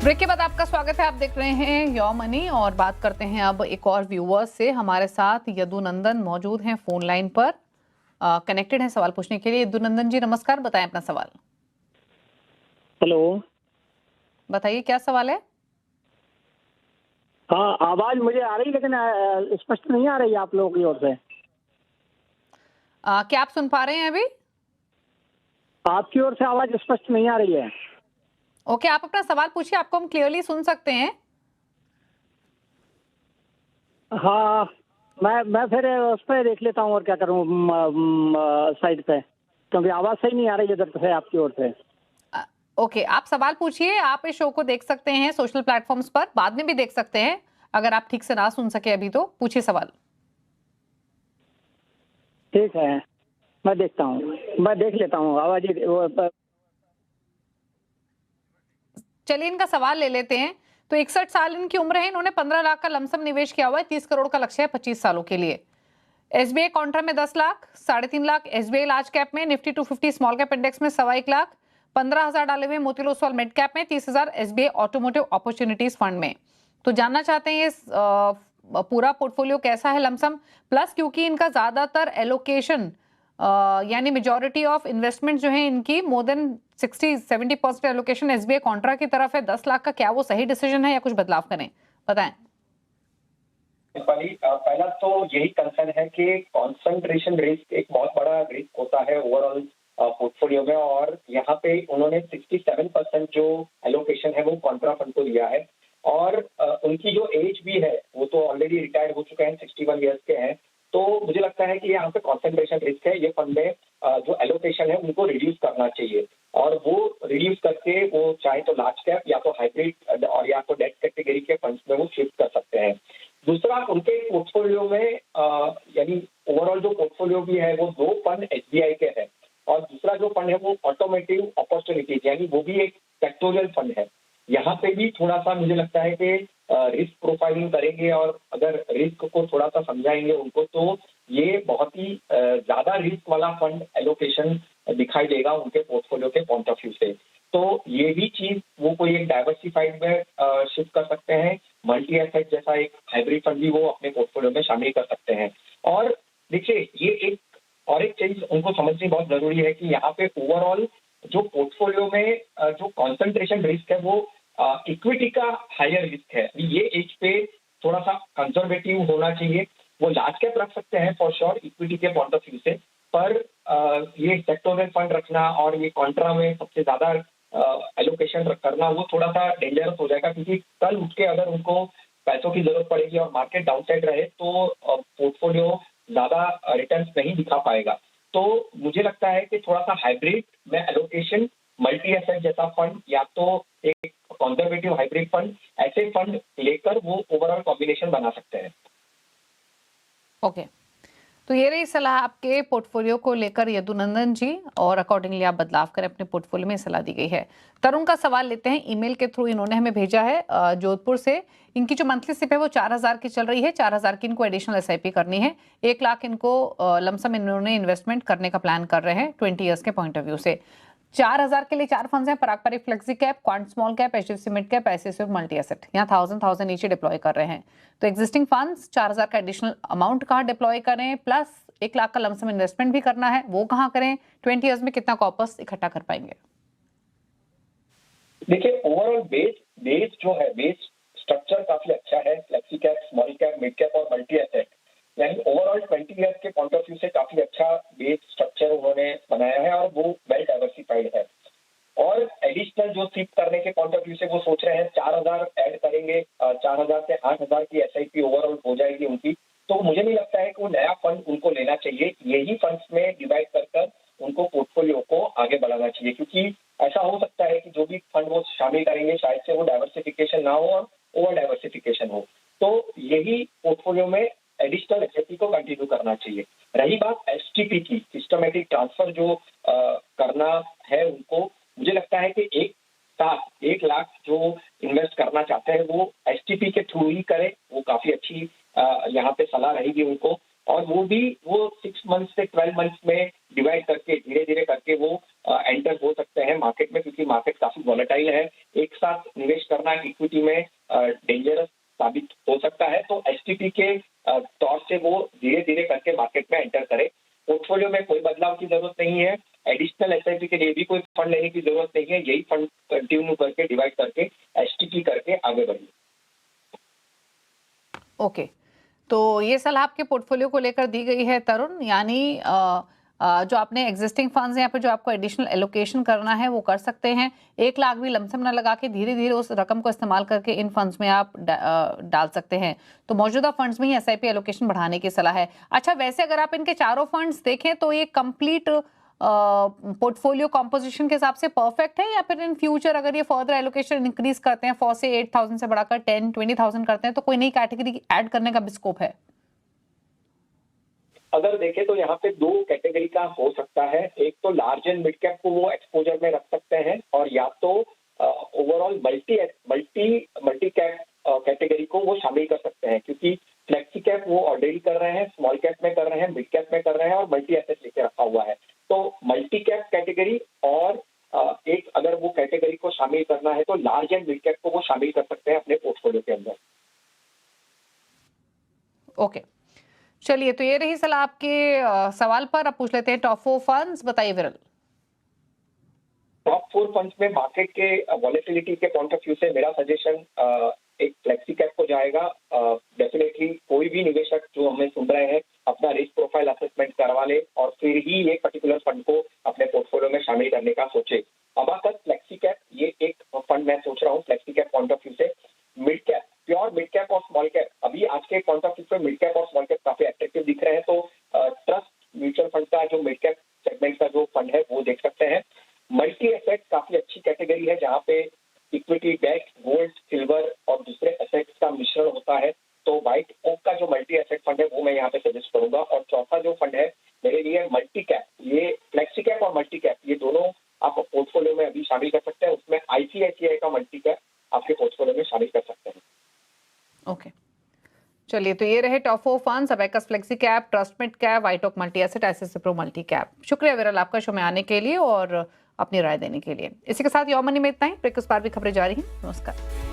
Break के बाद आपका स्वागत है। आप देख रहे हैं योर मनी और बात करते हैं अब एक और व्यूअर्स से। हमारे साथ यदुनंदन मौजूद हैं फोन लाइन पर, कनेक्टेड हैं सवाल पूछने के लिए। यदुनंदन जी नमस्कार, बताएं अपना सवाल। हेलो, बताइए क्या सवाल है। हाँ आवाज मुझे आ रही लेकिन स्पष्ट नहीं आ रही आप लोगों की ओर से। क्या आप सुन पा रहे हैं अभी? आपकी ओर से आवाज स्पष्ट नहीं आ रही है। ओके, आप अपना सवाल पूछिए, आपको हम क्लियरली सुन सकते हैं। हाँ, मैं फिर उस पर देख लेता हूँ और क्या करूँ साइड पे, क्योंकि आवाज सही नहीं आ रही इधर से आपकी ओर से। ओके, आप सवाल पूछिए। आप इस शो को देख सकते हैं सोशल प्लेटफॉर्म्स पर, बाद में भी देख सकते हैं। अगर आप ठीक से ना सुन सके अभी तो पूछिए सवाल। ठीक है, मैं देखता हूँ, मैं देख लेता हूँ आवाज। चलिए इनका सवाल ले लेते हैं। तो 61 साल इनकी उम्र है। इन्होंने 15 लाख का लमसम निवेश किया हुआ है। 30 करोड़ का लक्ष्य है 25 सालों के लिए। एसबीआई कॉन्ट्रा में 10 lakh, 3.5 lakh SBI large cap में, निफ्टी 250 स्मॉल कैप इंडेक्स में 1.25 लाख, 15,000 डाले हुए मोतीलाल ओसवाल मिड कैप में, 30,000 एसबीआई ऑटोमोटिव अपॉर्चुनिटीज फंड में। तो जानना चाहते हैं ये पूरा पोर्टफोलियो कैसा है लमसम प्लस, क्योंकि इनका ज्यादातर एलोकेशन यानी मेजॉरिटी ऑफ इन्वेस्टमेंट जो है इनकी more than 60-70% allocation SBI Contra की तरफ है। 10 लाख का क्या वो सही डिसीजन है या कुछ बदलाव करें, बताएं। पहला तो यही कंसर्न है कि कंसंट्रेशन रिस्क एक बहुत बड़ा रिस्क होता है ओवरऑल पोर्टफोलियो में, और यहाँ पे उन्होंने 67% जो एलोकेशन है वो कॉन्ट्रा फंड को दिया है। और उनकी जो एज भी है वो तो ऑलरेडी रिटायर्ड हो चुके हैं, 61 ईयर्स के हैं। तो मुझे लगता है कि यहाँ पे कंसंट्रेशन रिस्क है। ये फंड में जो एलोकेशन है उनको रिड्यूस करना चाहिए, और वो रिड्यूस करके वो चाहे तो लार्ज कैप या तो हाइब्रिड और या तो डेट कैटेगरी के फंड्स में वो शिफ्ट कर सकते हैं। दूसरा, उनके पोर्टफोलियो में यानी ओवरऑल जो पोर्टफोलियो भी है वो 2 फंड एसबीआई के हैं, और दूसरा जो फंड है वो ऑटोमेटिव अपॉर्चुनिटीज यानी वो भी एक सेक्टोरियल फंड है। यहाँ पे भी थोड़ा सा मुझे लगता है कि रिस्क प्रोफाइलिंग करेंगे और अगर रिस्क को थोड़ा सा समझाएंगे उनको, तो ये बहुत ही ज्यादा रिस्क वाला फंड एलोकेशन दिखाई देगा उनके पोर्टफोलियो के पॉइंट ऑफ व्यू से। तो ये भी चीज वो कोई एक डाइवर्सिफाइड में शिफ्ट कर सकते हैं। मल्टी एसेट जैसा एक हाइब्रिड फंड भी वो अपने पोर्टफोलियो में शामिल कर सकते हैं। और देखिए, ये एक और एक चीज उनको समझनी बहुत जरूरी है कि यहाँ पे ओवरऑल जो पोर्टफोलियो में जो कॉन्सेंट्रेशन रिस्क है वो इक्विटी का हायर रिस्क है। ये एज पे थोड़ा सा कंजर्वेटिव होना चाहिए। वो लार्ज कैप रख सकते हैं फॉर श्योर इक्विटी के पॉइंट ऑफ व्यू से, पर ये सेक्टोरल फंड रखना और ये कॉन्ट्रा में सबसे ज्यादा एलोकेशन करना वो थोड़ा सा डेंजरस हो जाएगा, क्योंकि कल उठ के अगर उनको पैसों की जरूरत पड़ेगी और मार्केट डाउनसाइड रहे तो पोर्टफोलियो ज्यादा रिटर्न्स नहीं दिखा पाएगा। तो मुझे लगता है कि थोड़ा सा हाइब्रिड में एलोकेशन, मल्टी एसेट जैसा फंड या तो एक कंजर्वेटिव हाइब्रिड फंड, ऐसे फंड लेकर वो ओवरऑल कॉम्बिनेशन बना सकते हैं। ओके, तो ये रही सलाह आपके पोर्टफोलियो को लेकर यदुनंदन जी, और अकॉर्डिंगली आप बदलाव करें अपने पोर्टफोलियो में, सलाह दी गई है। तरुण का सवाल लेते हैं, ईमेल के थ्रू इन्होंने हमें भेजा है जोधपुर से। इनकी जो मंथली सिप है वो 4,000 की चल रही है। 4,000 की इनको एडिशनल एसआईपी करनी है। 1 लाख इनको लमसम इन्होंने इन्वेस्टमेंट करने का प्लान कर रहे हैं 20 ईयर्स के पॉइंट ऑफ व्यू से। 4,000 के लिए 4 फंड्स हैं, Parag Parikh flexi cap, quant small cap, HDFC mid cap, ICICI multi asset. यहाँ 1,000 नीचे डिप्लॉय कर रहे हैं। तो एग्जिस्टिंग फंड्स 4,000 का एडिशनल अमाउंट कहाँ डिप्लॉय करें, प्लस 1 लाख का लमसम इन्वेस्टमेंट भी करना है, वो कहाँ करें, 20 ईयर्स में कितना कॉर्पस इकट्ठा कर पाएंगे? देखिए, ओवरऑल बेस जो है, बेस स्ट्रक्चर काफी अच्छा है। Flexi cap, small cap, mid cap और मल्टी एसेट, यानी ओवरऑल 20 ईयर्स के पॉइंट ऑफ व्यू से काफी अच्छा बेस स्ट्रक्चर उन्होंने बनाया है, और वो वेल डाइवर्सिफाइड है। और एडिशनल जो सीप करने के पॉइंट ऑफ व्यू से वो सोच रहे हैं 4,000 ऐड करेंगे, 4,000 से 8,000 की एसआईपी ओवरऑल हो जाएगी उनकी। तो मुझे नहीं लगता है कि वो नया फंड उनको लेना चाहिए। यही फंड्स में डिवाइड कर उनको पोर्टफोलियो को आगे बढ़ाना चाहिए, क्योंकि ऐसा हो सकता है कि जो भी फंड वो शामिल करेंगे शायद से वो डाइवर्सिफिकेशन ना हो और ओवर डाइवर्सिफिकेशन हो। तो यही पोर्टफोलियो में एडिशनल एसआईपी को कंटिन्यू करना चाहिए। रही बात एसटीपी की, सिस्टमेटिक ट्रांसफर जो करना है उनको, मुझे लगता है कि 1 लाख जो इन्वेस्ट करना चाहते हैं वो एसटीपी के थ्रू ही करें। वो काफी अच्छी यहाँ पे सलाह रहेगी उनको, और वो भी 6 मंथ से 12 मंथ में डिवाइड करके धीरे धीरे करके वो एंटर हो सकते हैं मार्केट में, क्योंकि मार्केट काफी वॉलेटाइल है। एक साथ निवेश करना इक्विटी में डेंजरस साबित हो सकता है, तो एसटीपी के तौर से वो धीरे धीरे करके मार्केट में एंटर करे। पोर्टफोलियो में कोई बदलाव की जरूरत नहीं है, एडिशनल एसआईपी के लिए भी कोई फंड लेने की जरूरत नहीं है, यही फंड कंटिन्यू करके डिवाइड करके एसटीपी करके आगे बढ़िए। ओके, तो ये सलाह आपके पोर्टफोलियो को लेकर दी गई है तरुण, यानी जो आपने एग्जिस्टिंग फंड्स हैं यहाँ पे जो आपको एडिशनल एलोकेशन करना है वो कर सकते हैं। 1 लाख भी लमसम ना लगा के धीरे धीरे उस रकम को इस्तेमाल करके इन फंड्स में आप डाल सकते हैं। तो मौजूदा फंड्स में ही एसआईपी एलोकेशन बढ़ाने की सलाह है। अच्छा, वैसे अगर आप इनके चारों फंड्स देखें तो ये कंप्लीट पोर्टफोलियो कॉम्पोजिशन के हिसाब से परफेक्ट है, या फिर इन फ्यूचर अगर ये फर्दर एलोकेशन इंक्रीज करते हैं 4 से 8,000 से बढ़ाकर 10-20,000 करते हैं तो कोई नई कैटेगरी ऐड करने का भी स्कोप है? अगर देखें तो यहाँ पे 2 कैटेगरी का हो सकता है। एक तो लार्ज एंड मिड कैप को वो एक्सपोजर में रख सकते हैं, और या तो ओवरऑल मल्टी कैप कैटेगरी को वो शामिल कर सकते हैं, क्योंकि फ्लेक्सी कैप वो ऑलरेडी कर रहे हैं, स्मॉल कैप में कर रहे हैं, मिड कैप में कर रहे हैं और मल्टी एसेट लेके रखा हुआ है। तो मल्टी कैप कैटेगरी और एक अगर वो कैटेगरी को शामिल करना है तो लार्ज एंड मिड कैप को वो शामिल कर सकते हैं अपने पोर्टफोलियो के अंदर। ओके, चलिए, तो ये रही सलाह आपके सवाल पर। अब पूछ लेते हैं टॉप 4 फंड्स, बताइए विरल। टॉप 4 फंड्स में मार्केट के वॉलेटिलिटी के पॉइंट ऑफ व्यू से मेरा सजेशन एक फ्लेक्सी कैप को जाएगा। डेफिनेटली कोई भी निवेशक जो हमें सुन रहे हैं अपना रिस्क प्रोफाइल असेसमेंट करवा ले और फिर ही एक पर्टिकुलर फंड को अपने पोर्टफोलियो में शामिल करने का सोचे। अबाकस फ्लेक्सी कैप ये एक फंड मैं सोच रहा हूँ flexi cap point of view से। Mid cap, pure mid cap और स्मॉल कैप, अभी आज के पॉइंट ऑफ व्यू से मिड कैप और स्मॉल कैप काफी अट्रैक्टिव दिख रहे हैं, तो ट्रस्ट म्यूचुअल फंड का जो मिड कैप सेगमेंट का जो फंड है वो देख सकते हैं। मल्टी एसेट काफी अच्छी कैटेगरी है जहाँ पे इक्विटी, डेट, गोल्ड, सिल्वर और दूसरे एसेट्स का मिश्रण होता है, तो व्हाइट ओक का जो मल्टी एसेट फंड है वो मैं यहाँ पे सजेस्ट करूंगा। और चौथा जो फंड है मेरे लिए मल्टी कैप, ये फ्लेक्सी कैप और मल्टी कैप ये दोनों आप पोर्टफोलियो में अभी शामिल कर सकते हैं। उसमें आईसीआईसीआई का मल्टी कैप आपके पोर्टफोलियो में शामिल कर सकते हैं। ओके, चलिए, तो ये रहे top 4 funds, Abakkus flexi cap, trust mid cap, White Oak multi asset, SS pro multi cap. शुक्रिया विरल आपका शो में आने के लिए और अपनी राय देने के लिए। इसी के साथ यौमनी में इतना ही। ब्रेक के उस पार भी खबरें जारी हैं। नमस्कार।